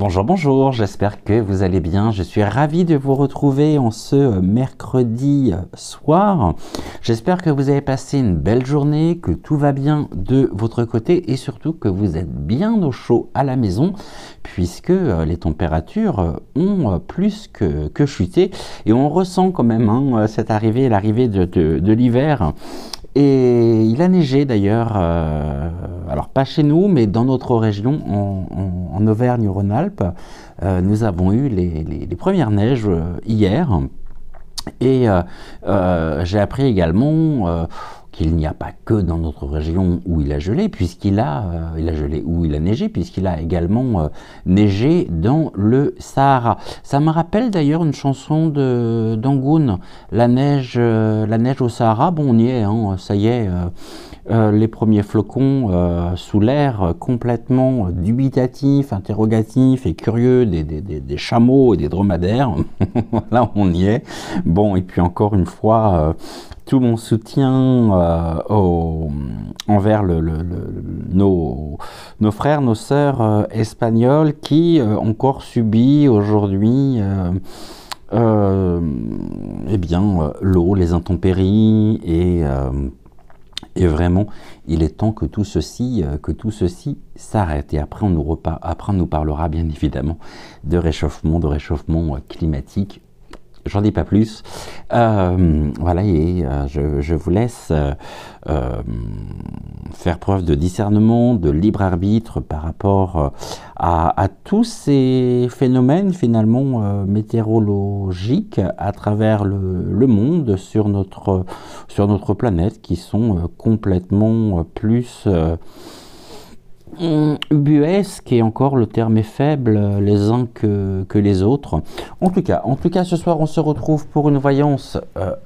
Bonjour, bonjour, j'espère que vous allez bien. Je suis ravi de vous retrouver en ce mercredi soir. J'espère que vous avez passé une belle journée, que tout va bien de votre côté et surtout que vous êtes bien au chaud à la maison puisque les températures ont plus que chuté et on ressent quand même cette arrivée, l'arrivée de l'hiver. Et il a neigé d'ailleurs, alors pas chez nous, mais dans notre région, en Auvergne-Rhône-Alpes, nous avons eu les premières neiges hier. Et j'ai appris également qu'il n'y a pas que dans notre région où il a gelé, puisqu'il a, gelé, où il a neigé, puisqu'il a également neigé dans le Sahara. Ça me rappelle d'ailleurs une chanson d'Angoun, la neige au Sahara. Bon, on y est, ça y est. Les premiers flocons sous l'air complètement dubitatifs, interrogatifs et curieux des chameaux et des dromadaires. Là, on y est. Bon, et puis encore une fois, tout mon soutien envers nos frères, nos sœurs espagnols qui encore subissent aujourd'hui l'eau, les intempéries et vraiment, il est temps que tout ceci s'arrête. Et après, on nous parlera bien évidemment de réchauffement climatique. J'en dis pas plus. Voilà, et je vous laisse faire preuve de discernement, de libre arbitre par rapport à tous ces phénomènes finalement météorologiques à travers le monde sur notre planète qui sont complètement plus ubuesque, et encore le terme est faible, les uns que les autres. En tout cas, ce soir, on se retrouve pour une voyance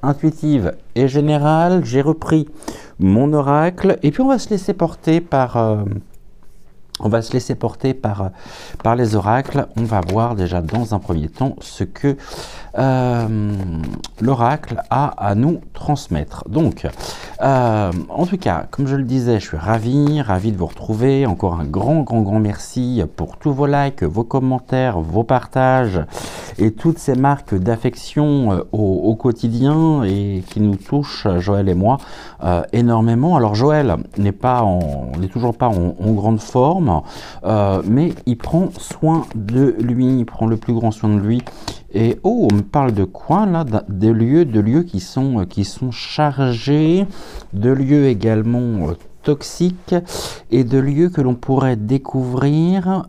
intuitive et générale. J'ai repris mon oracle et puis on va se laisser porter par les oracles. On va voir déjà dans un premier temps ce que l'oracle a à nous transmettre. Donc, en tout cas, comme je le disais, je suis ravi de vous retrouver. Encore un grand merci pour tous vos likes, vos commentaires, vos partages et toutes ces marques d'affection au quotidien et qui nous touchent, Joël et moi, énormément. Alors Joël n'est toujours pas en grande forme, mais il prend soin de lui, il prend le plus grand soin de lui. Et on me parle de quoi là? De lieux qui sont chargés, de lieux également toxiques et de lieux que l'on pourrait découvrir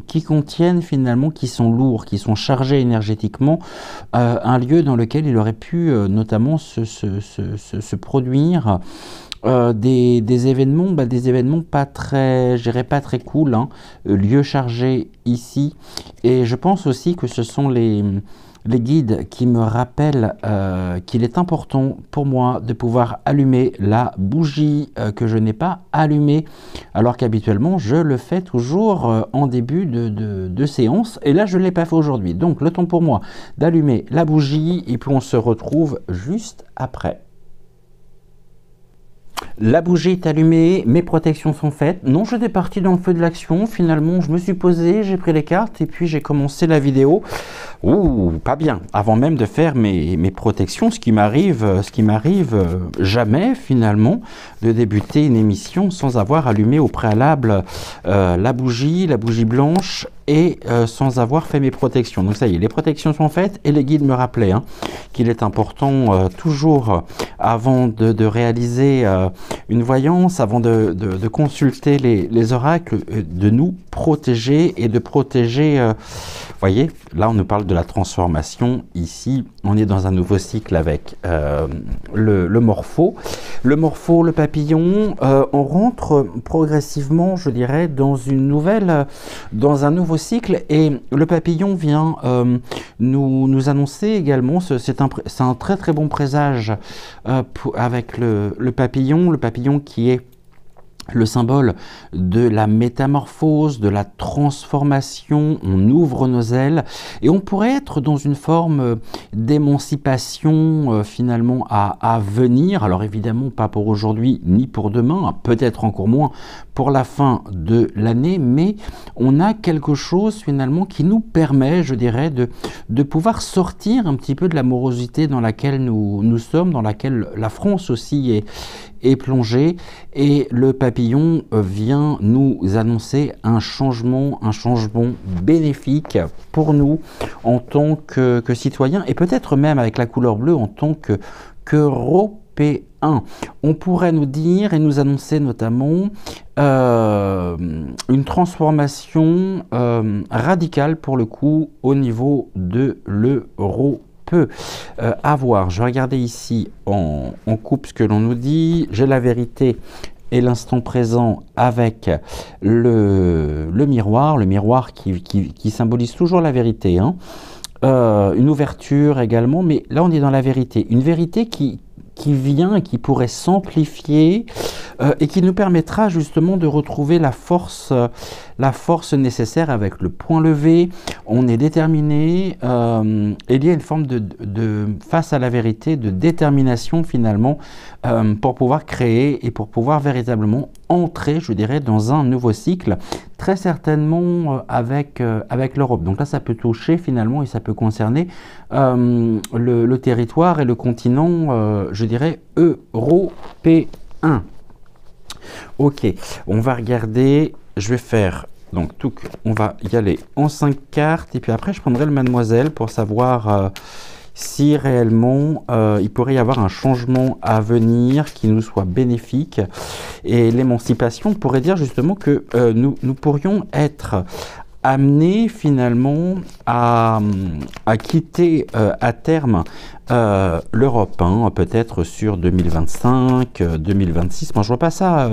qui contiennent finalement, qui sont lourds, qui sont chargés énergétiquement, un lieu dans lequel il aurait pu notamment se produire des événements pas très, je dirais pas très cool, lieux chargés ici. Et je pense aussi que ce sont les guides qui me rappellent qu'il est important pour moi de pouvoir allumer la bougie que je n'ai pas allumée, alors qu'habituellement je le fais toujours en début de séance, et là je ne l'ai pas fait aujourd'hui. Donc le temps pour moi d'allumer la bougie et puis on se retrouve juste après. La bougie est allumée, mes protections sont faites. Non, j'étais parti dans le feu de l'action. Finalement, je me suis posé, j'ai pris les cartes et puis j'ai commencé la vidéo. Ouh, pas bien. Avant même de faire mes protections, ce qui m'arrive jamais finalement, de débuter une émission sans avoir allumé au préalable la bougie blanche et sans avoir fait mes protections. Donc ça y est, les protections sont faites et les guides me rappelaient qu'il est important toujours avant de réaliser une voyance, avant de consulter les oracles, de nous protéger et de protéger, voyez, là on nous parle de la transformation, ici on est dans un nouveau cycle avec le morpho, le papillon, on rentre progressivement, je dirais, dans un nouveau cycle, et le papillon vient nous annoncer également, c'est un très bon présage avec le papillon qui est le symbole de la métamorphose, de la transformation. On ouvre nos ailes et on pourrait être dans une forme d'émancipation finalement à venir. Alors évidemment pas pour aujourd'hui ni pour demain, peut-être encore moins pour la fin de l'année, mais on a quelque chose finalement qui nous permet, je dirais, de pouvoir sortir un petit peu de la morosité dans laquelle nous sommes, dans laquelle la France aussi est plongée, et le papillon vient nous annoncer un changement bénéfique pour nous en tant que citoyens, et peut-être même avec la couleur bleue en tant qu'Européens. On pourrait nous dire et nous annoncer notamment une transformation radicale pour le coup au niveau de l'euro. À voir. Je vais regarder ici en coupe ce que l'on nous dit. J'ai la vérité et l'instant présent avec le miroir qui symbolise toujours la vérité. Hein. Une ouverture également, mais là on est dans la vérité. Une vérité qui vient et qui pourrait s'amplifier et qui nous permettra justement de retrouver la force nécessaire avec le point levé. On est déterminé, et il y a une forme face à la vérité, de détermination finalement pour pouvoir créer et pour pouvoir véritablement entrer, je dirais, dans un nouveau cycle, très certainement avec l'Europe. Donc là, ça peut toucher finalement et ça peut concerner le territoire et le continent, je dirais, européen. Ok, on va regarder, je vais faire, donc on va y aller en 5 cartes, et puis après je prendrai le mademoiselle pour savoir si réellement il pourrait y avoir un changement à venir qui nous soit bénéfique. Et l'émancipation pourrait dire justement que nous pourrions être amenés finalement à quitter à terme l'Europe, hein, peut-être sur 2025, 2026. Moi je vois pas ça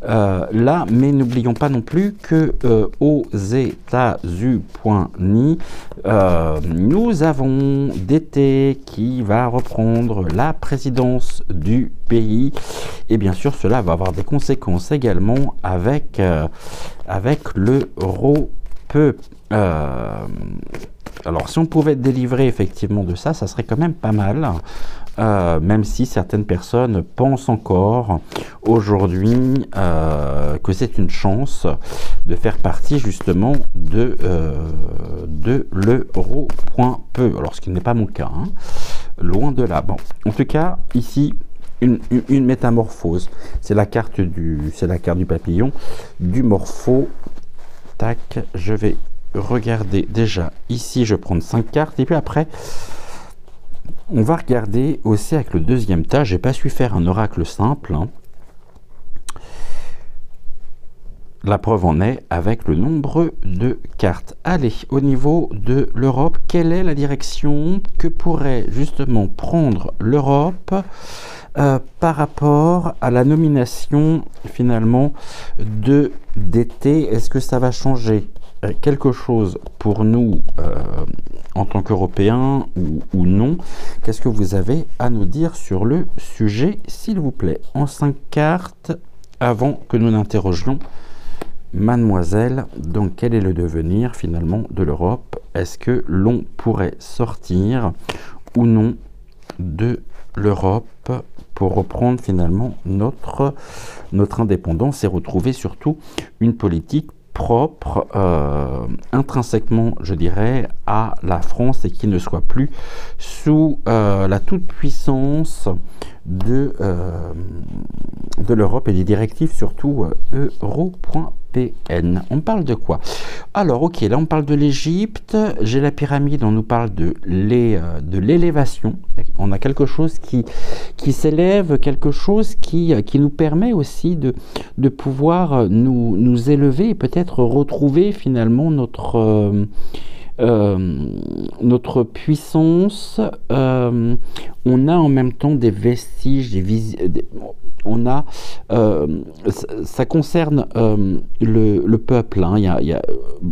là, mais n'oublions pas non plus que aux États-Unis, nous avons d'été qui va reprendre la présidence du pays, et bien sûr cela va avoir des conséquences également avec l'euro. Alors si on pouvait délivrer effectivement de ça, ça serait quand même pas mal, même si certaines personnes pensent encore aujourd'hui que c'est une chance de faire partie justement de l'euro.peu, alors ce qui n'est pas mon cas, hein, loin de là. Bon, en tout cas ici une métamorphose, c'est la carte du papillon, du morpho. Tac, je vais regarder déjà ici, je vais prendre 5 cartes, et puis après on va regarder aussi avec le deuxième tas. J'ai pas su faire un oracle simple, hein. La preuve en est avec le nombre de cartes. Allez, au niveau de l'Europe, quelle est la direction que pourrait justement prendre l'Europe par rapport à la nomination finalement d'été? Est-ce que ça va changer quelque chose pour nous en tant qu'Européens ou non? Qu'est-ce que vous avez à nous dire sur le sujet, s'il vous plaît? En 5 cartes, avant que nous n'interrogions mademoiselle. Donc quel est le devenir finalement de l'Europe? Est-ce que l'on pourrait sortir ou non de l'Europe pour reprendre finalement notre indépendance et retrouver surtout une politique propre, intrinsèquement, je dirais, à la France, et qui ne soit plus sous la toute-puissance de l'Europe et des directives surtout euro.pn. On parle de quoi? Alors ok, là on parle de l'Égypte, j'ai la pyramide, on nous parle de l'élévation. On a quelque chose qui s'élève, quelque chose qui nous permet aussi de pouvoir nous élever et peut-être retrouver finalement notre puissance. On a en même temps des vestiges, ça concerne le peuple, hein. Il y a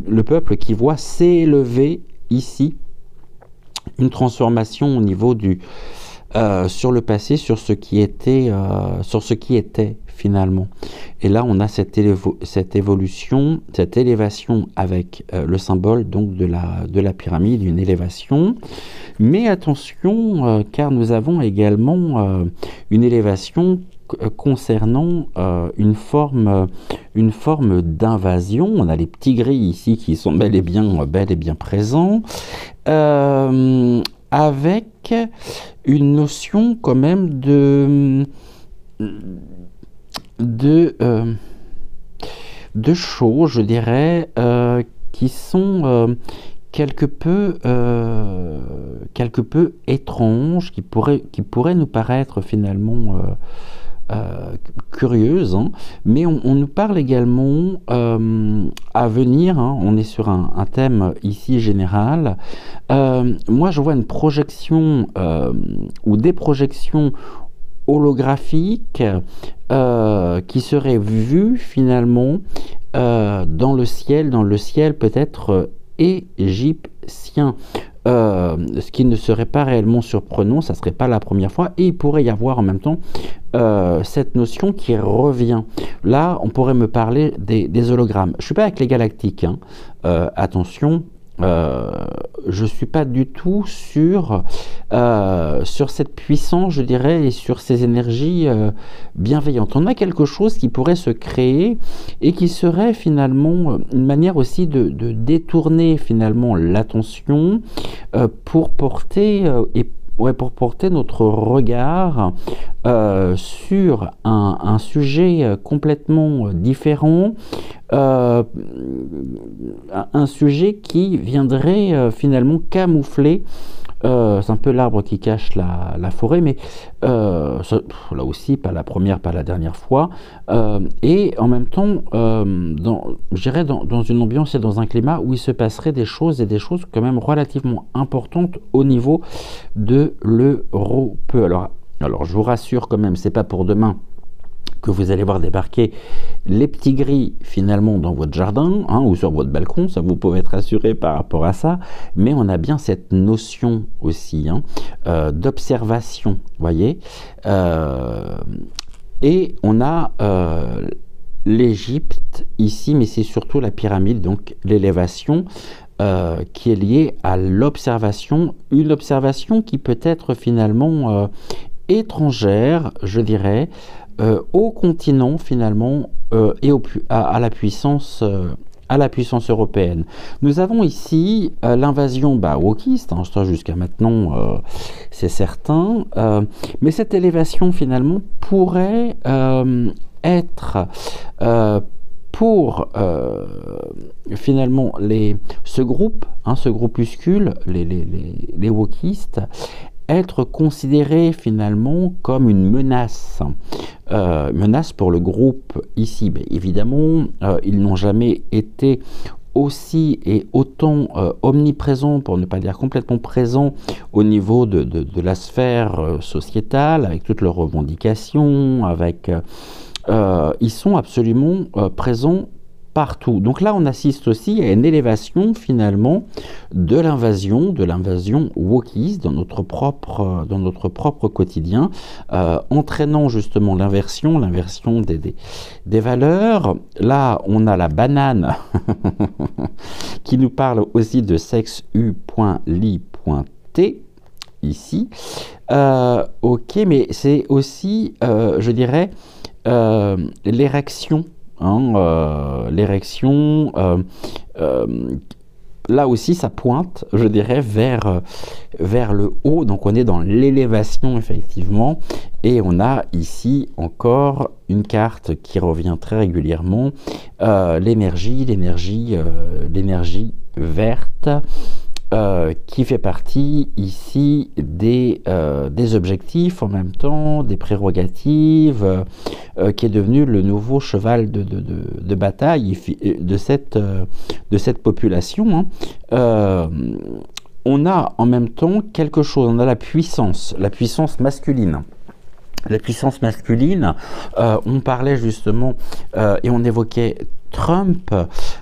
le peuple qui voit s'élever ici une transformation au niveau sur le passé, sur ce qui était finalement. Et là, on a cette évolution, cette élévation avec le symbole donc de la pyramide, une élévation. Mais attention, car nous avons également une élévation concernant une forme d'invasion. On a les petits gris ici qui sont bel et bien présents, avec une notion quand même de choses, je dirais, qui sont quelque peu étranges, qui pourraient nous paraître finalement curieuses, hein, mais on nous parle également à venir, hein, on est sur un thème ici général. Moi je vois une projection ou des projections holographiques qui seraient vues finalement dans le ciel peut-être égyptien. Ce qui ne serait pas réellement surprenant, ça ne serait pas la première fois, et il pourrait y avoir en même temps cette notion qui revient. Là, on pourrait me parler des hologrammes. Je ne suis pas avec les galactiques, hein. Attention, je ne suis pas du tout sur cette puissance, je dirais, et sur ces énergies bienveillantes. On a quelque chose qui pourrait se créer et qui serait finalement une manière aussi de détourner finalement l'attention pour porter pour porter notre regard sur un sujet complètement différent, un sujet qui viendrait finalement camoufler, c'est un peu l'arbre qui cache la forêt, mais ça, là aussi, pas la première, pas la dernière fois, et en même temps, je dirais dans une ambiance et dans un climat où il se passerait des choses, et des choses quand même relativement importantes au niveau de l'Europe. Alors je vous rassure quand même, c'est pas pour demain que vous allez voir débarquer les petits gris finalement dans votre jardin, hein, ou sur votre balcon, ça vous pouvez être rassuré par rapport à ça, mais on a bien cette notion aussi, hein, d'observation, voyez, et on a l'Égypte ici, mais c'est surtout la pyramide, donc l'élévation, qui est liée à l'observation, une observation qui peut être finalement étrangère, je dirais, au continent finalement, et à la puissance européenne. Nous avons ici l'invasion wokiste, hein, ça jusqu'à maintenant c'est certain, mais cette élévation finalement pourrait être pour finalement ce groupuscule, les wokistes, être considéré finalement comme une menace. Menace pour le groupe ici. Mais évidemment, ils n'ont jamais été aussi et autant omniprésents, pour ne pas dire complètement présents, au niveau de la sphère sociétale, avec toutes leurs revendications, ils sont absolument présents partout. Donc là, on assiste aussi à une élévation finalement de l'invasion wokiste dans notre propre quotidien, entraînant justement l'inversion des valeurs. Là, on a la banane qui nous parle aussi de sexu.ly.t ici. Ok, mais c'est aussi, je dirais, l'érection. L'érection, là aussi ça pointe, je dirais, vers le haut, donc on est dans l'élévation effectivement, et on a ici encore une carte qui revient très régulièrement, l'énergie verte, qui fait partie ici des objectifs, en même temps des prérogatives, qui est devenu le nouveau cheval de bataille de cette population, hein. On a en même temps quelque chose, on a la puissance masculine. La puissance masculine, on parlait justement et on évoquait Trump.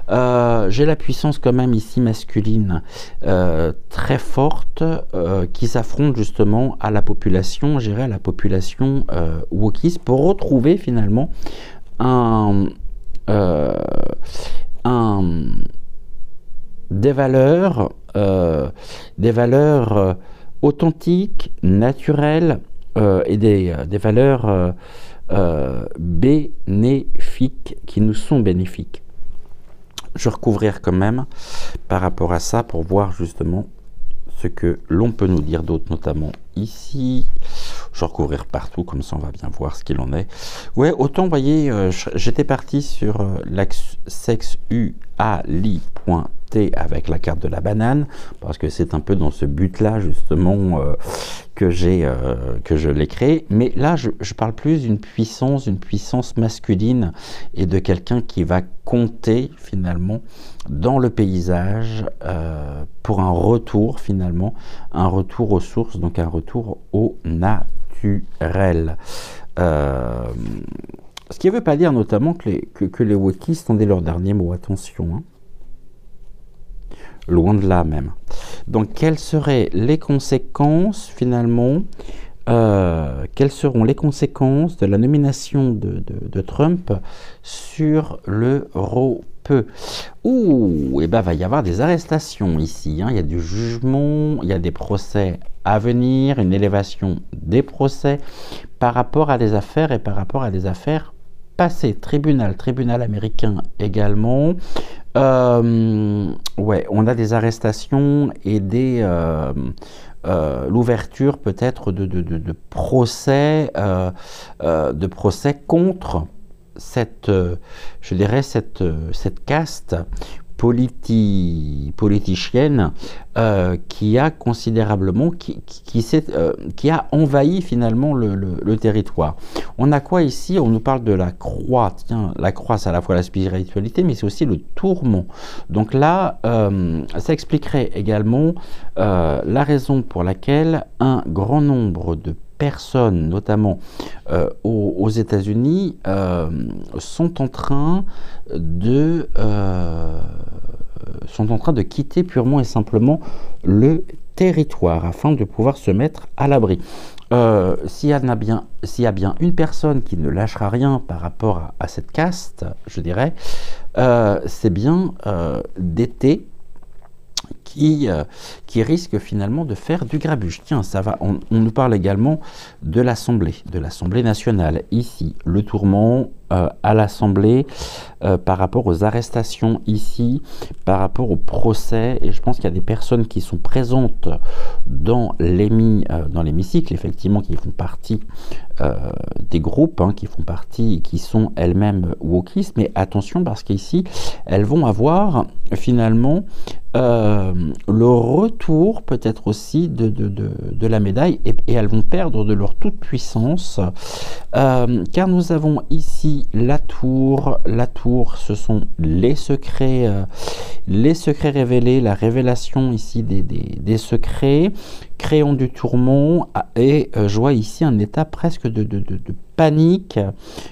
J'ai la puissance quand même ici masculine très forte, qui s'affronte justement à la population, je dirais à la population wokiste, pour retrouver finalement des valeurs authentiques, naturelles, et des valeurs bénéfiques, qui nous sont bénéfiques. Je vais recouvrir quand même par rapport à ça pour voir justement ce que l'on peut nous dire d'autre, notamment ici. Je vais recouvrir partout, comme ça on va bien voir ce qu'il en est. Ouais, autant, vous voyez, j'étais parti sur sexuali.t avec la carte de la banane, parce que c'est un peu dans ce but-là, justement, que je l'ai créé. Mais là, je parle plus d'une puissance masculine et de quelqu'un qui va compter, finalement, dans le paysage pour un retour, finalement, un retour aux sources, donc un retour au naturel. Ce qui ne veut pas dire notamment que les wokistes ont dit leur dernier mot, attention, hein. Loin de là même. Donc quelles seraient les conséquences finalement, quelles seront les conséquences de la nomination de Trump sur l'Europe? Ouh, et ben va y avoir des arrestations ici, hein. Il y a du jugement, il y a des procès à venir, une élévation des procès par rapport à des affaires et par rapport à des affaires passées. Tribunal américain également. Ouais, on a des arrestations et l'ouverture peut-être de procès contre cette, je dirais, cette caste politicienne qui a considérablement, qui a envahi finalement le territoire. On a quoi ici? On nous parle de la croix. Tiens, la croix, c'est à la fois la spiritualité, mais c'est aussi le tourment. Donc là, ça expliquerait également la raison pour laquelle un grand nombre de personnes, notamment aux États-Unis, sont en train de quitter purement et simplement le territoire afin de pouvoir se mettre à l'abri. S'il y a bien une personne qui ne lâchera rien par rapport à cette caste, je dirais, c'est bien d'été qui risque finalement de faire du grabuge. Tiens, ça va. On nous parle également de l'Assemblée nationale. Ici, le tourment à l'Assemblée par rapport aux arrestations ici, par rapport au procès. Et je pense qu'il y a des personnes qui sont présentes dans l'hémicycle, effectivement, qui font partie des groupes, hein, qui font partie, qui sont elles-mêmes wokistes. Mais attention, parce qu'ici, elles vont avoir finalement le retour peut-être aussi de la médaille et elles vont perdre de leur toute puissance car nous avons ici la tour, ce sont les secrets révélés, la révélation ici des secrets, créant du tourment et je vois ici un état presque de panique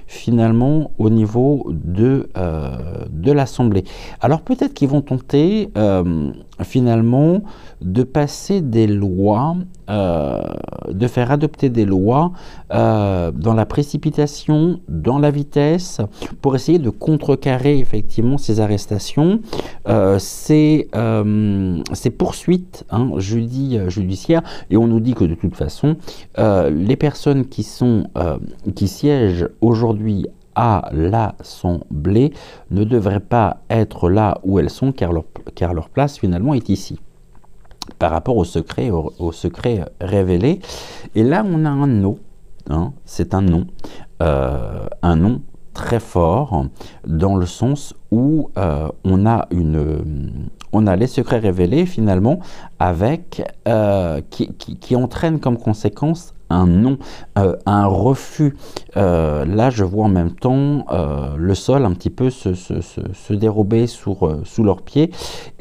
finalement au niveau de l'Assemblée. Alors peut-être qu'ils vont tenter finalement de passer des lois, de faire adopter des lois dans la précipitation, dans la vitesse, pour essayer de contrecarrer effectivement ces arrestations, ces poursuites judiciaires. Et on nous dit que de toute façon, les personnes qui siègent aujourd'hui à l'Assemblée ne devraient pas être là où elles sont, car leur place finalement est ici, par rapport au secret révélé. Et là, on a un nom, hein, c'est un nom très fort, dans le sens où on a les secrets révélés finalement, avec qui entraîne comme conséquence un non, un refus. Là, je vois en même temps le sol un petit peu se dérober sous leurs pieds,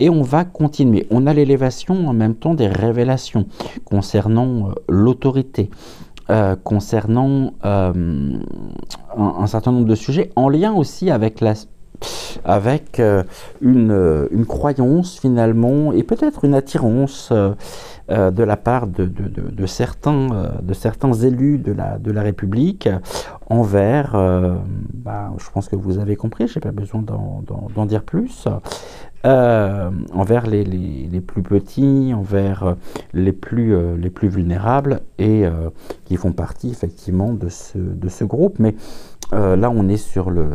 et on va continuer. On a l'élévation en même temps des révélations concernant l'autorité, concernant un certain nombre de sujets, en lien aussi avec une croyance finalement, et peut-être une attirance de la part de certains élus de la République envers, je pense que vous avez compris, je n'ai pas besoin d'en dire plus, envers les plus petits, envers les plus vulnérables et qui font partie effectivement de ce groupe. Mais là, on est sur le...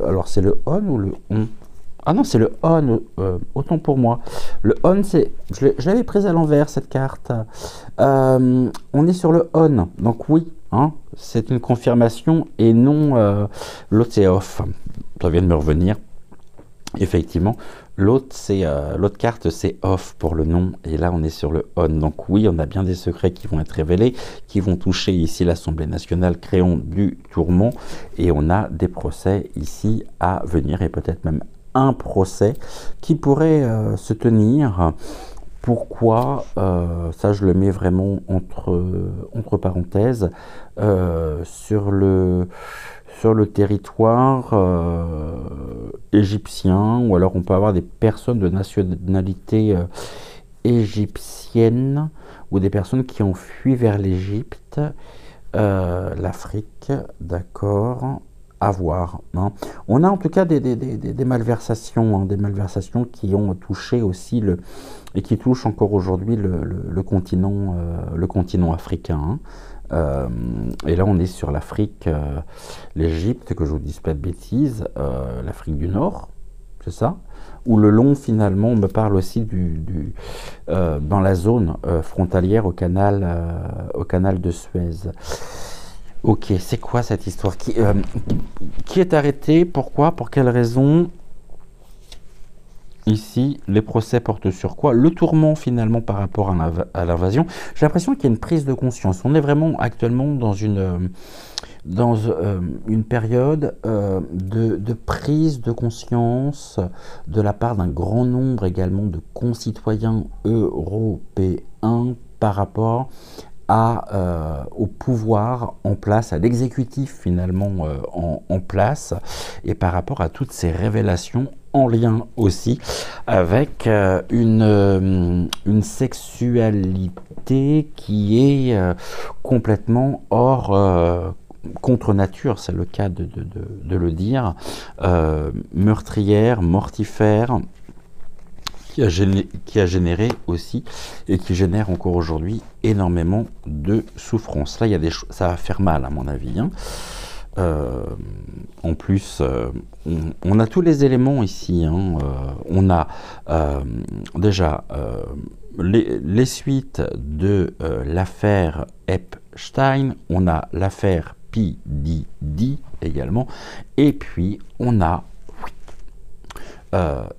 Alors, c'est le on ou le on? Ah non, c'est le on, autant pour moi. Le on, c'est... Je l'avais prise à l'envers, cette carte. On est sur le on, donc oui, hein, c'est une confirmation et non l'autre, c'est off. Ça vient de me revenir. Effectivement, l'autre carte, c'est off pour le non, et là, on est sur le on. Donc oui, on a bien des secrets qui vont être révélés, qui vont toucher ici l'Assemblée nationale, créons du tourment, et on a des procès ici à venir, et peut-être même un procès qui pourrait se tenir. Pourquoi ça, je le mets vraiment entre parenthèses, sur le territoire égyptien, ou alors on peut avoir des personnes de nationalité égyptienne, ou des personnes qui ont fui vers l'Égypte, l'Afrique, d'accord, à voir. Hein. On a en tout cas des malversations, hein, des malversations qui ont touché aussi et qui touchent encore aujourd'hui le continent africain. Hein. Et là, on est sur l'Afrique, l'Égypte, que je vous dise pas de bêtises, l'Afrique du Nord, c'est ça? Où le long, finalement, on me parle aussi dans la zone frontalière au canal de Suez. Ok, c'est quoi cette histoire? Qui est arrêté? Pourquoi? Pour quelle raison? Ici, les procès portent sur quoi? Le tourment, finalement, par rapport à l'invasion. J'ai l'impression qu'il y a une prise de conscience. On est vraiment actuellement dans une période de prise de conscience de la part d'un grand nombre également de concitoyens européens par rapport au pouvoir en place, à l'exécutif finalement en place, et par rapport à toutes ces révélations en lien aussi avec une sexualité qui est complètement hors contre nature, c'est le cas de le dire, meurtrière, mortifère, qui a généré aussi et qui génère encore aujourd'hui énormément de souffrance. Là, il y a ça va faire mal à mon avis. Hein. En plus, on a tous les éléments ici. Hein. On a déjà les suites de l'affaire Epstein. On a l'affaire P. Diddy également. Et puis, on a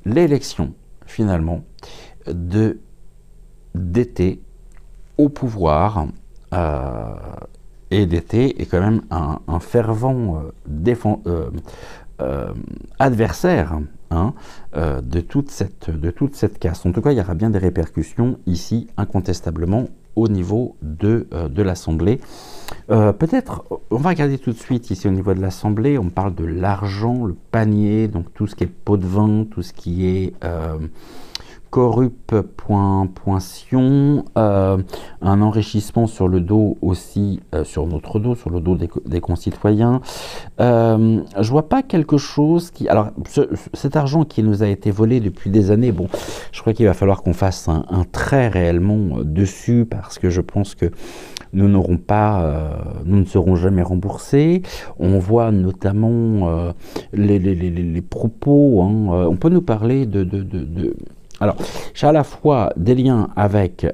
l'élection finalement d'été au pouvoir, et d'été est quand même un fervent adversaire, hein, de toute cette casse. En tout cas, il y aura bien des répercussions ici, incontestablement, au niveau de l'Assemblée. Peut-être, on va regarder tout de suite ici au niveau de l'Assemblée, on parle de l'argent, le panier, donc tout ce qui est pot de vin, tout ce qui est corrupt.sion, un enrichissement sur le dos aussi, sur notre dos, sur le dos des concitoyens. Je vois pas quelque chose qui... Alors, cet argent qui nous a été volé depuis des années, bon, je crois qu'il va falloir qu'on fasse un trait réellement dessus, parce que je pense que nous ne serons jamais remboursés. On voit notamment les propos, hein, on peut nous parler alors, j'ai à la fois des liens avec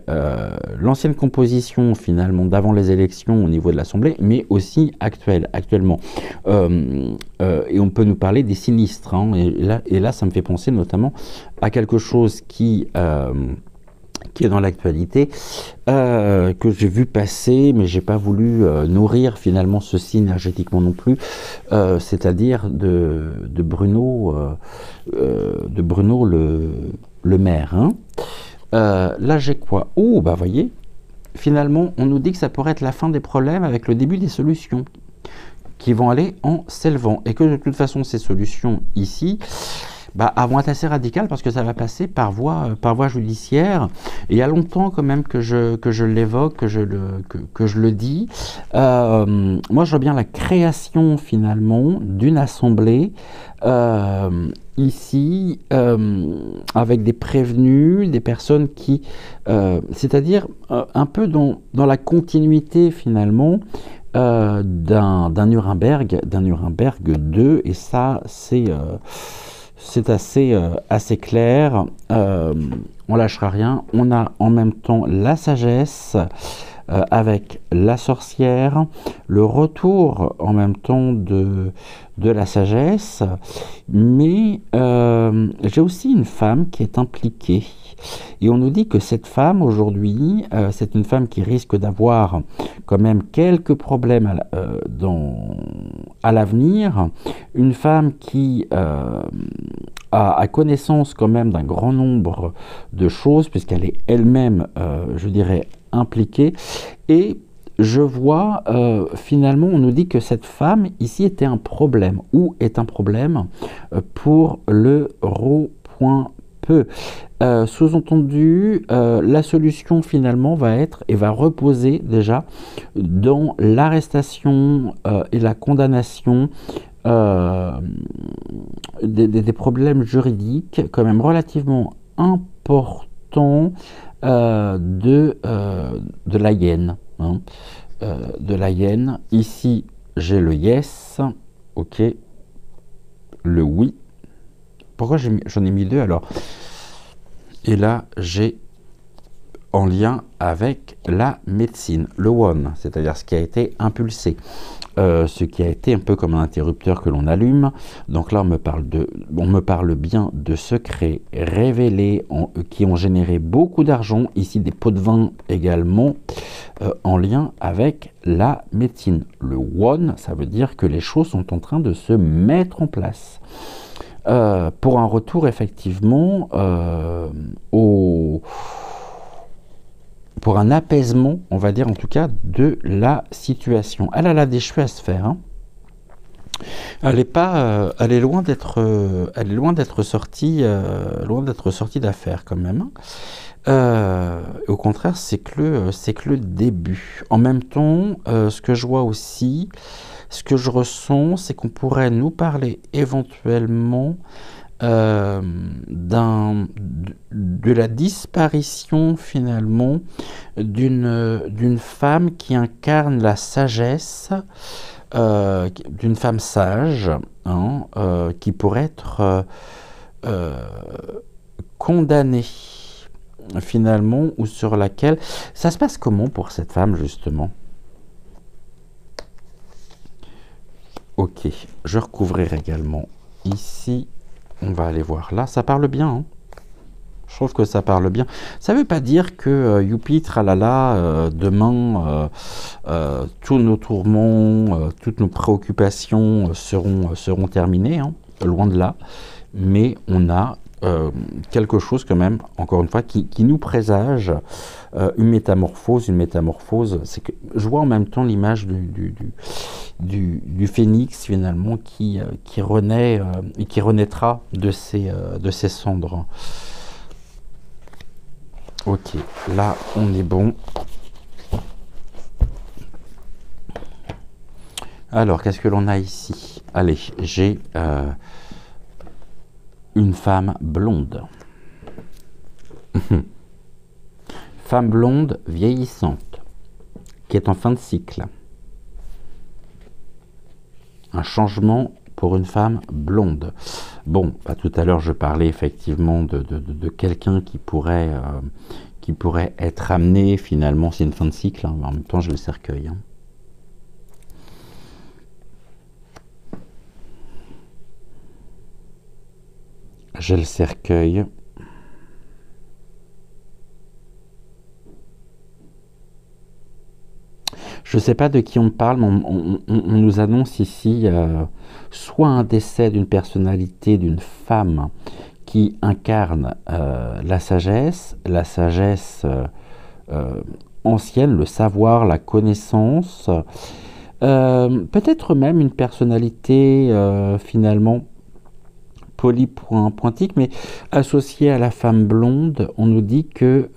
l'ancienne composition finalement d'avant les élections au niveau de l'Assemblée, mais aussi actuellement. Et on peut nous parler des sinistres. Hein, et là, ça me fait penser notamment à quelque chose qui est dans l'actualité, que j'ai vu passer, mais j'ai pas voulu nourrir finalement ceci énergétiquement non plus, c'est-à-dire de Bruno le maire. Hein. Là, j'ai quoi? Oh, bah voyez, finalement, on nous dit que ça pourrait être la fin des problèmes avec le début des solutions qui vont aller en s'élevant. Et que de toute façon, ces solutions ici, vont être assez radicales parce que ça va passer par voie judiciaire. Et il y a longtemps quand même que je l'évoque, que je le dis. Moi, je vois bien la création finalement d'une assemblée ici avec des prévenus, des personnes qui, c'est-à-dire un peu dans la continuité finalement d'un Nuremberg 2, et ça c'est assez clair. On lâchera rien. On a en même temps la sagesse avec la sorcière, le retour en même temps de la sagesse, mais j'ai aussi une femme qui est impliquée. Et on nous dit que cette femme aujourd'hui, c'est une femme qui risque d'avoir quand même quelques problèmes à l'avenir, une femme qui a connaissance quand même d'un grand nombre de choses, puisqu'elle est elle-même, je dirais, impliquée. Et je vois, finalement, on nous dit que cette femme ici était un problème, ou est un problème pour le ro.peu. Sous-entendu, la solution finalement va être et va reposer déjà dans l'arrestation et la condamnation des problèmes juridiques quand même relativement importants de la hyène. Hein, de la hyène. Ici, j'ai le yes, ok, le oui. Pourquoi j'en ai mis deux alors? Et là, j'ai en lien avec la médecine, le one, c'est-à-dire ce qui a été impulsé, ce qui a été un peu comme un interrupteur que l'on allume. Donc là, on me parle bien de secrets révélés qui ont généré beaucoup d'argent, ici des pots de vin également, en lien avec la médecine. Le one, ça veut dire que les choses sont en train de se mettre en place. Pour un retour effectivement pour un apaisement, on va dire en tout cas, de la situation. Elle a des choix à se faire. Hein. Elle est loin d'être sortie d'affaire quand même. Au contraire, c'est que le début. En même temps, ce que je vois aussi, ce que je ressens, c'est qu'on pourrait nous parler éventuellement de la disparition finalement d'une femme qui incarne la sagesse, d'une femme sage, hein, qui pourrait être condamnée finalement, ou sur laquelle... Ça se passe comment pour cette femme justement? Ok, je recouvrirai également ici. On va aller voir là. Ça parle bien. Hein, je trouve que ça parle bien. Ça ne veut pas dire que youpi, tralala, demain, tous nos tourments, toutes nos préoccupations seront terminées. Hein, loin de là. Mais on a quelque chose quand même, encore une fois, qui nous présage une métamorphose. C'est que je vois en même temps l'image du phénix finalement qui renaît et qui renaîtra de ses cendres. Ok, là on est bon. Alors, qu'est-ce que l'on a ici? Allez, j'ai une femme blonde. Femme blonde vieillissante, qui est en fin de cycle. Un changement pour une femme blonde. Bon, tout à l'heure, je parlais effectivement de quelqu'un qui pourrait être amené, finalement, c'est une fin de cycle, hein, en même temps, j'ai le cercueil. Hein. J'ai le cercueil. Je ne sais pas de qui on parle, mais on nous annonce ici soit un décès d'une personnalité, d'une femme qui incarne la sagesse ancienne, le savoir, la connaissance, peut-être même une personnalité finalement polypointique, mais associé à la femme blonde, on nous dit que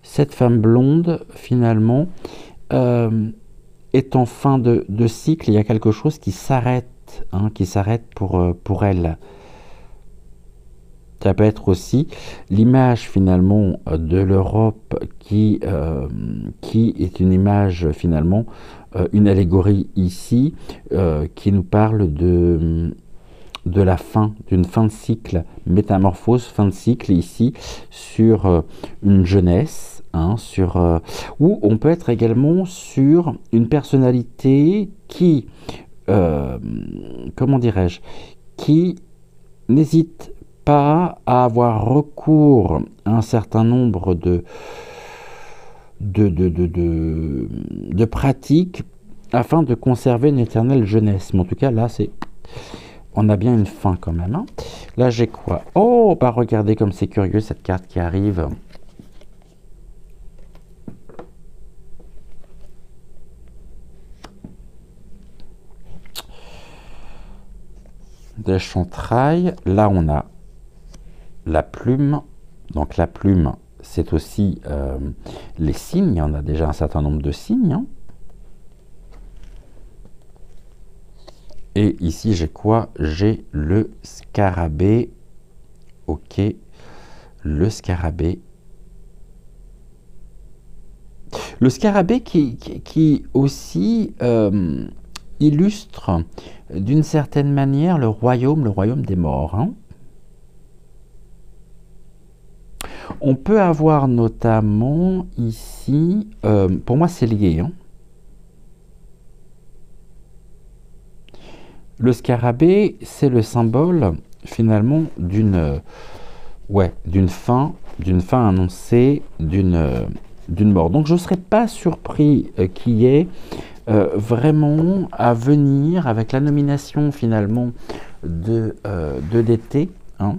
cette femme blonde, finalement, est en fin de cycle. Il y a quelque chose qui s'arrête, hein, qui s'arrête pour elle. Ça peut être aussi l'image finalement de l'Europe qui est une image finalement, une allégorie ici, qui nous parle de la fin, d'une fin de cycle, métamorphose, fin de cycle ici, sur une jeunesse, hein, ou on peut être également sur une personnalité qui, comment dirais-je, qui n'hésite pas à avoir recours à un certain nombre de pratiques afin de conserver une éternelle jeunesse. Mais en tout cas, là, on a bien une fin quand même. Hein. Là, j'ai quoi? Oh, bah regardez comme c'est curieux cette carte qui arrive. Des chantrailles. Là, on a la plume. Donc la plume, c'est aussi les signes. On a déjà un certain nombre de signes. Hein. Et ici, j'ai quoi? J'ai le scarabée. Ok, le scarabée. Le scarabée qui aussi illustre d'une certaine manière le royaume des morts. Hein. On peut avoir notamment ici, pour moi c'est lié, hein. Le scarabée, c'est le symbole finalement d'une fin annoncée, d'une mort. Donc je ne serais pas surpris qu'il y ait vraiment à venir avec la nomination finalement de l'été, hein,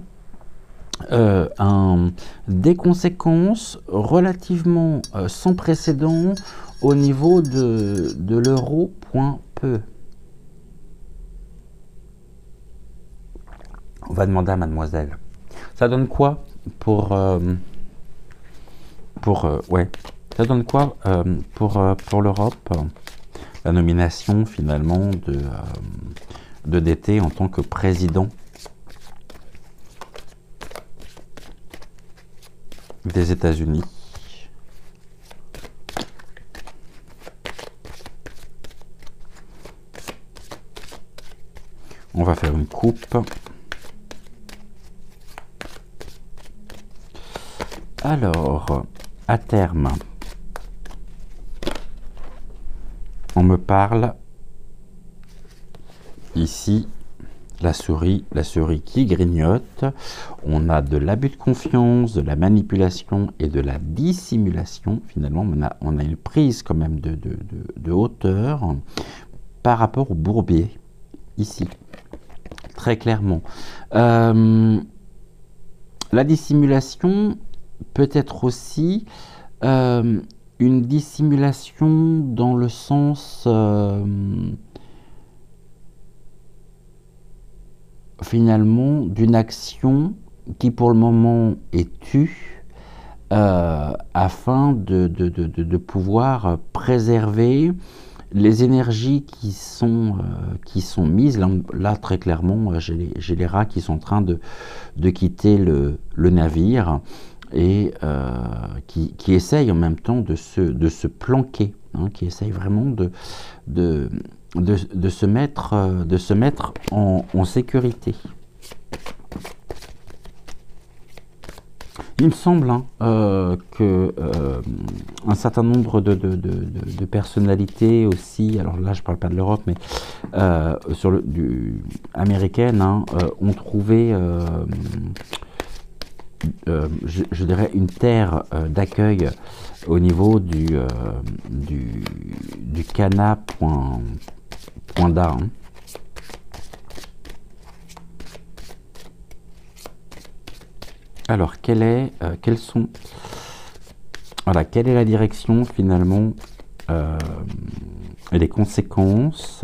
des conséquences relativement sans précédent au niveau de l'euro point peu. On va demander à mademoiselle. Ça donne quoi pour ça donne quoi pour l'Europe, la nomination finalement de D'été en tant que président des États-Unis? On va faire une coupe. Alors, à terme, on me parle ici la souris qui grignote. On a de l'abus de confiance, de la manipulation et de la dissimulation. Finalement, on a une prise quand même de hauteur par rapport au bourbier, ici, très clairement. La dissimulation peut être aussi une dissimulation dans le sens finalement d'une action qui pour le moment est tue afin de pouvoir préserver les énergies qui sont mises. Là très clairement, j'ai les rats qui sont en train de quitter le navire et qui essayent en même temps de se planquer, hein, qui essayent vraiment de se mettre en sécurité. Il me semble hein, que un certain nombre de personnalités aussi, alors là je ne parle pas de l'Europe, mais américaines, hein, ont trouvé, je dirais, une terre d'accueil au niveau du Cana point d'A. Hein. Alors, quelle est la direction finalement et les conséquences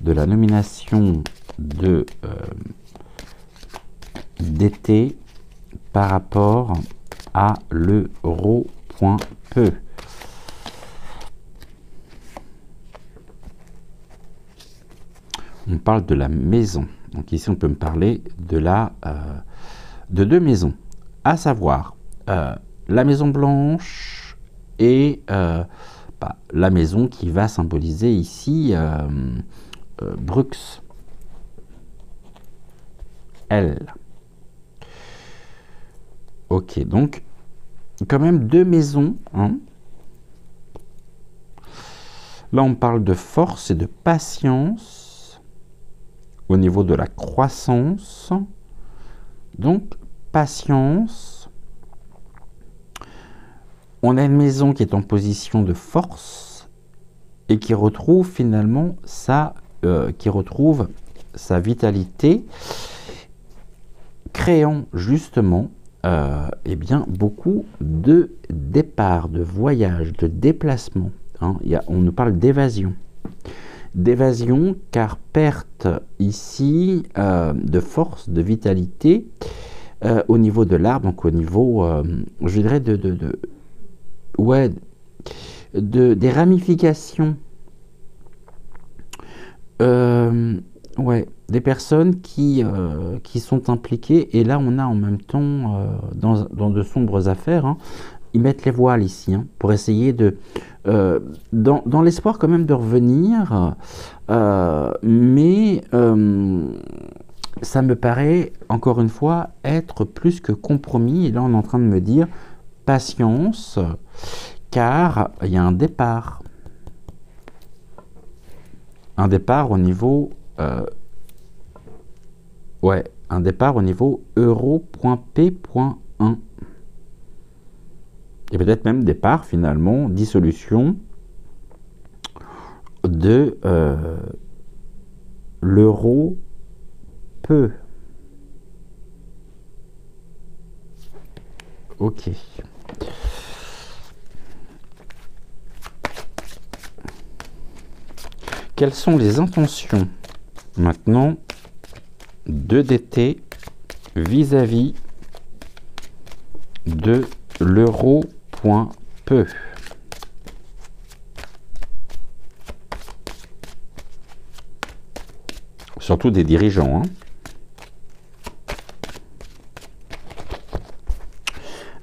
de la nomination de d'été par rapport à l'euro.peu. On parle de la maison. Donc ici, on peut me parler de de deux maisons, à savoir la Maison Blanche et la maison qui va symboliser ici Bruxelles. Ok, donc quand même deux maisons. Hein. Là, on parle de force et de patience au niveau de la croissance. Donc, patience. On a une maison qui est en position de force et qui retrouve finalement sa vitalité, créant justement eh bien, beaucoup de départs, de voyages, de déplacements. Hein. On nous parle d'évasion. D'évasion, car perte ici de force, de vitalité au niveau de l'arbre, donc au niveau, je dirais, des ramifications. Des personnes qui sont impliquées, et là on a en même temps dans de sombres affaires, hein, ils mettent les voiles ici, hein, pour essayer de dans l'espoir quand même de revenir, mais ça me paraît encore une fois être plus que compromis, et là on est en train de me dire patience, car il y a un départ au niveau un départ au niveau euro.p.1 et peut-être même départ finalement, dissolution de l'euro peu. Ok. Quelles sont les intentions maintenant d'EDT vis-à-vis de l'euro.peu? Surtout des dirigeants. Hein.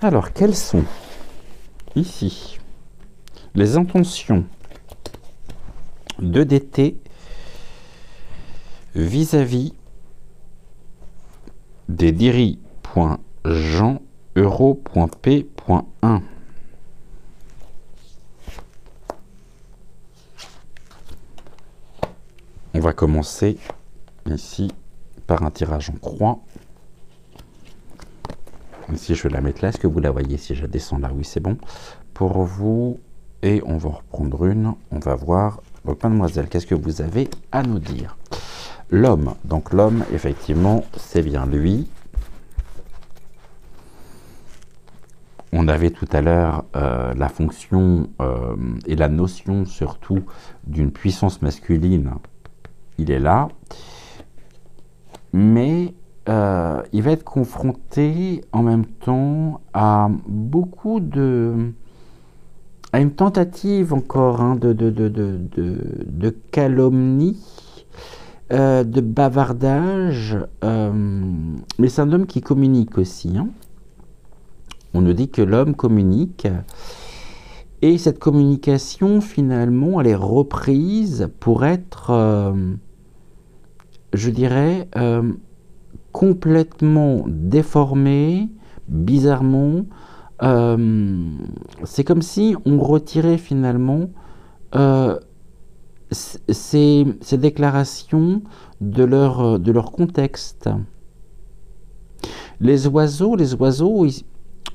Alors, quelles sont ici les intentions d'EDT vis-à-vis des diri.jean euro.p.1? On va commencer ici par un tirage en croix. Ici, je vais la mettre là. Est-ce que vous la voyez si je descends là? Oui, c'est bon. Pour vous, et on va en reprendre une. On va voir. Donc, mademoiselle, qu'est-ce que vous avez à nous dire? L'homme. Donc, l'homme, effectivement, c'est bien lui. On avait tout à l'heure la fonction et la notion surtout d'une puissance masculine. Il est là. Mais il va être confronté en même temps à beaucoup à une tentative encore hein, de calomnie, de bavardage, mais c'est un homme qui communique aussi. Hein. On nous dit que l'homme communique, et cette communication finalement elle est reprise pour être, je dirais, complètement déformé, bizarrement. C'est comme si on retirait finalement ces déclarations de leur contexte. Les oiseaux,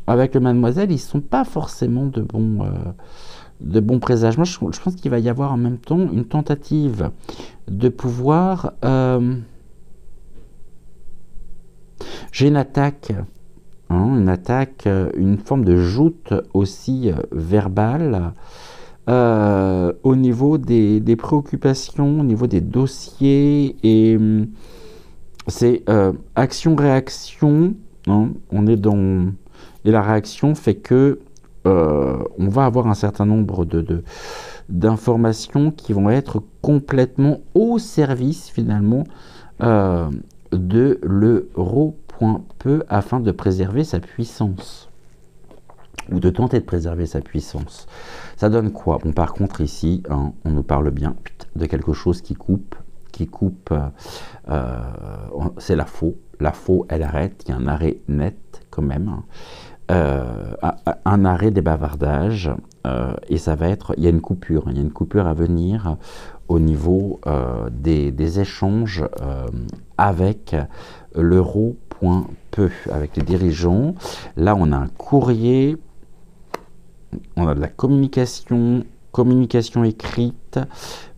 avec le mademoiselle, ils ne sont pas forcément de bons présages. Moi, je pense qu'il va y avoir en même temps une tentative de pouvoir... J'ai une attaque, une forme de joute aussi verbale au niveau des préoccupations, au niveau des dossiers, et c'est action-réaction, hein, on est dans... Et la réaction fait que on va avoir un certain nombre d'informations qui vont être complètement au service, finalement, de l'euro.peu afin de préserver sa puissance. Ou de tenter de préserver sa puissance. Ça donne quoi? Bon, par contre, ici, hein, on nous parle bien de quelque chose qui coupe, c'est la faux. La faux, elle arrête, il y a un arrêt net quand même, un arrêt des bavardages, et ça va être, il y a une coupure à venir au niveau des échanges avec l'euro.peu, avec les dirigeants. Là, on a un courrier, on a de la communication écrite.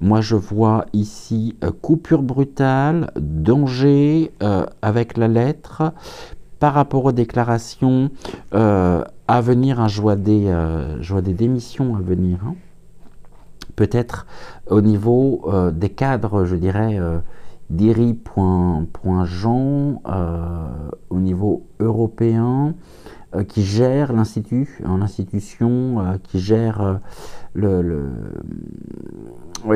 Moi, je vois ici coupure brutale, danger avec la lettre. Par rapport aux déclarations à venir, hein, je vois des démissions à venir. Hein. Peut-être au niveau des cadres, je dirais, d'IRI.Jean, au niveau européen, qui gère l'institution, qui gère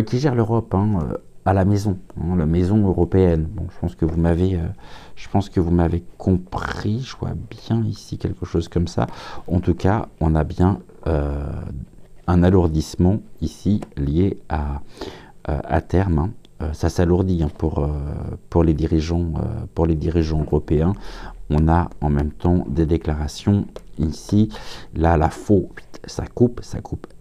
qui gère l'Europe, hein, à la maison, hein, la maison européenne. Bon, je pense que vous m'avez compris. Je vois bien ici quelque chose comme ça. En tout cas, on a bien un alourdissement ici lié à terme. Hein. Ça s'alourdit, hein, pour les dirigeants européens. On a en même temps des déclarations ici. Là, la faux, ça coupe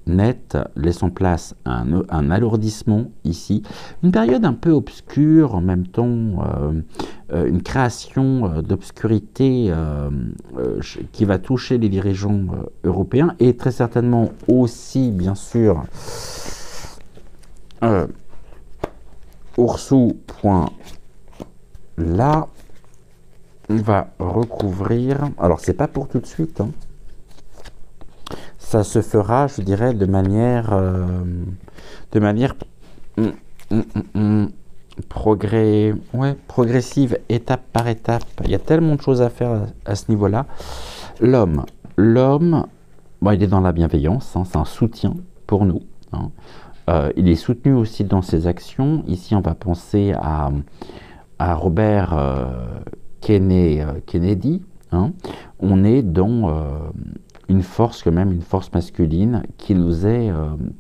net, laissant place à un alourdissement ici. Une période un peu obscure, en même temps, une création d'obscurité qui va toucher les dirigeants européens et très certainement aussi, bien sûr, Oursou.là, on va recouvrir. Alors, c'est pas pour tout de suite, hein. Ça se fera, je dirais, de manière progressive, étape par étape. Il y a tellement de choses à faire à ce niveau-là. L'homme, bon, il est dans la bienveillance, hein, c'est un soutien pour nous. Hein. Il est soutenu aussi dans ses actions. Ici, on va penser à Robert Kennedy. Hein. On est dans une force, quand même, une force masculine qui nous est,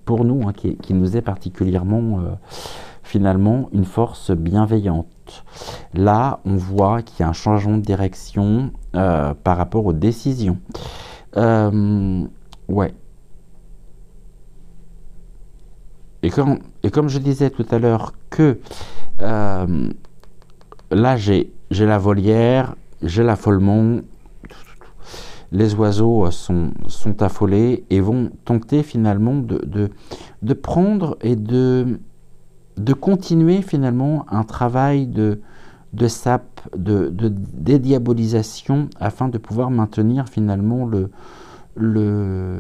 pour nous, hein, qui nous est particulièrement, finalement, une force bienveillante. Là, on voit qu'il y a un changement de direction par rapport aux décisions. Ouais. Et comme je disais tout à l'heure que là, j'ai la volière, j'ai l'affolement, les oiseaux sont affolés et vont tenter finalement de prendre et de continuer finalement un travail de sape, de dédiabolisation afin de pouvoir maintenir finalement le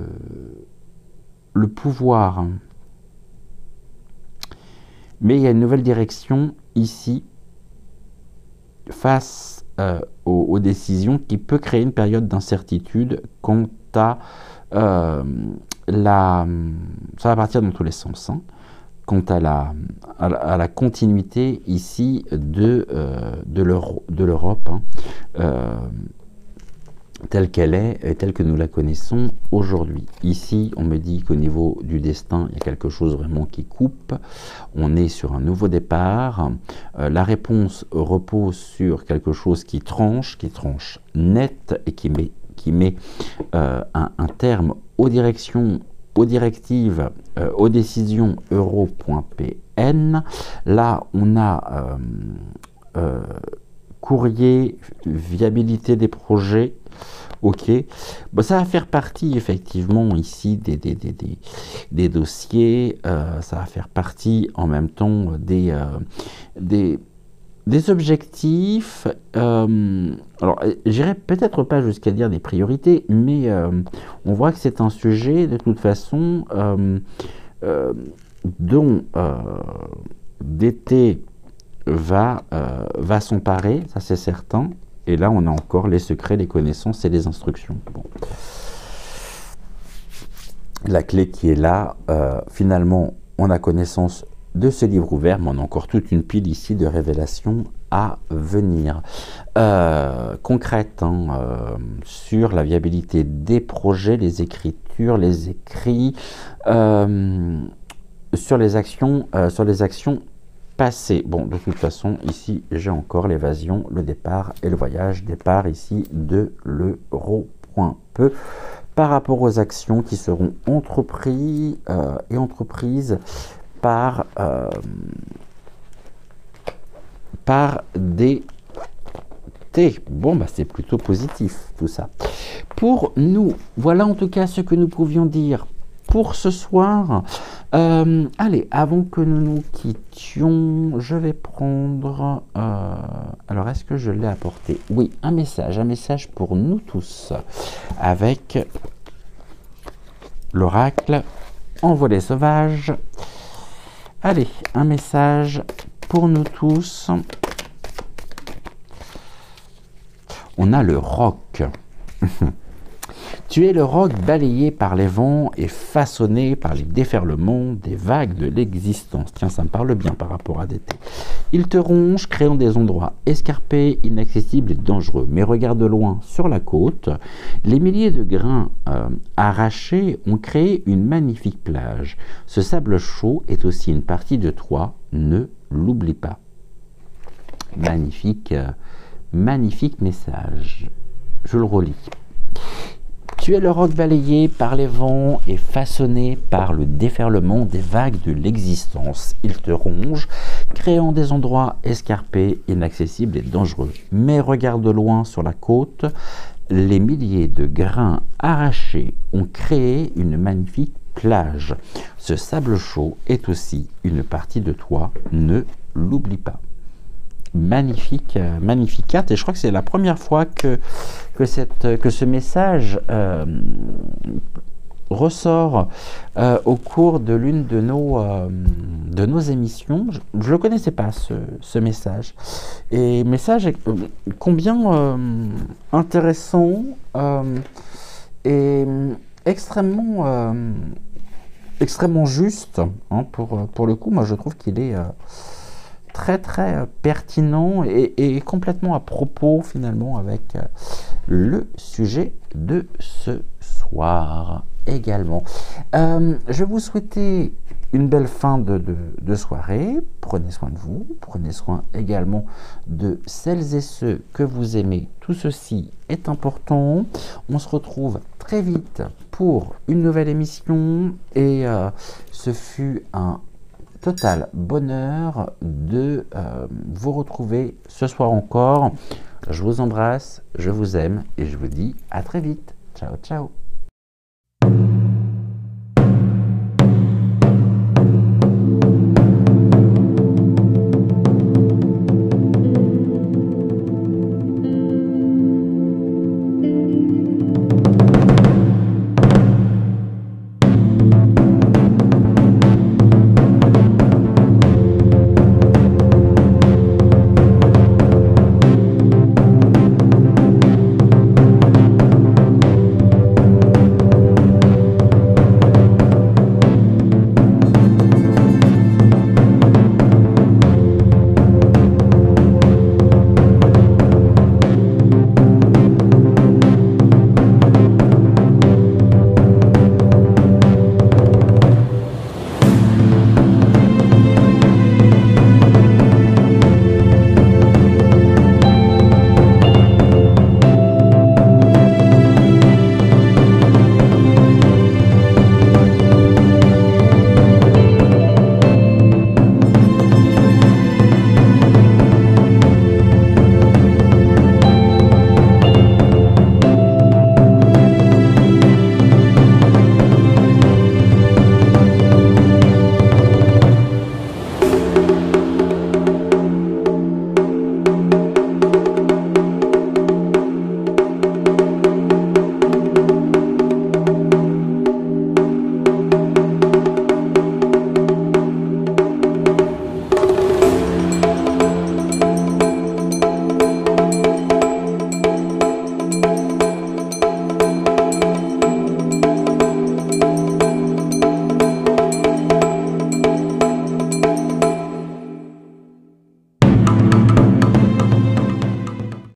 pouvoir. Mais il y a une nouvelle direction ici face aux décisions qui peut créer une période d'incertitude quant à ça va partir dans tous les sens, hein, quant à la continuité ici de l'Europe, hein, telle qu'elle est et telle que nous la connaissons aujourd'hui. Ici, on me dit qu'au niveau du destin, il y a quelque chose vraiment qui coupe. On est sur un nouveau départ. La réponse repose sur quelque chose qui tranche net et qui met un terme aux directions, aux directives, aux décisions euro.pn. Là, on a courrier, viabilité des projets. Ok, bon, ça va faire partie effectivement ici des dossiers, ça va faire partie en même temps des objectifs, alors j'irai peut-être pas jusqu'à dire des priorités, mais on voit que c'est un sujet de toute façon dont d'été va s'emparer, ça c'est certain. Et là, on a encore les secrets, les connaissances et les instructions. Bon. La clé qui est là, finalement, on a connaissance de ce livre ouvert, mais on a encore toute une pile ici de révélations à venir. Concrètes, sur la viabilité des projets, les écritures, les écrits, sur les actions passées. Bon, de toute façon, ici, j'ai encore l'évasion, le départ et le voyage. Départ ici de l'euro.peu par rapport aux actions qui seront entreprises et entreprises par des T. Bon, bah, c'est plutôt positif tout ça. Pour nous, voilà en tout cas ce que nous pouvions dire pour ce soir. Allez, avant que nous nous quittions, je vais prendre... alors, est-ce que je l'ai apporté? Oui, un message pour nous tous, avec l'oracle Envolée sauvage. Allez, un message pour nous tous. On a le roc. Tu es le roc balayé par les vents et façonné par les déferlements des vagues de l'existence. Tiens, ça me parle bien par rapport à d'été. Il te ronge, créant des endroits escarpés, inaccessibles et dangereux. Mais regarde loin, sur la côte, les milliers de grains arrachés ont créé une magnifique plage. Ce sable chaud est aussi une partie de toi, ne l'oublie pas. Magnifique, magnifique message. Je le relis. Tu es le roc balayé par les vents et façonné par le déferlement des vagues de l'existence. Il te ronge, créant des endroits escarpés, inaccessibles et dangereux. Mais regarde loin sur la côte, les milliers de grains arrachés ont créé une magnifique plage. Ce sable chaud est aussi une partie de toi, ne l'oublie pas. Magnifique, magnifique carte, et je crois que c'est la première fois que ce message ressort au cours de l'une de nos émissions. Je ne le connaissais pas, ce message. Et message combien intéressant et extrêmement juste, pour le coup. Moi, je trouve qu'il est... très pertinent et complètement à propos finalement avec le sujet de ce soir également. Je vais vous souhaiter une belle fin de soirée. Prenez soin de vous, prenez soin également de celles et ceux que vous aimez. Tout ceci est important. On se retrouve très vite pour une nouvelle émission et ce fut un total bonheur de vous retrouver ce soir encore. Je vous embrasse, je vous aime et je vous dis à très vite. Ciao, ciao.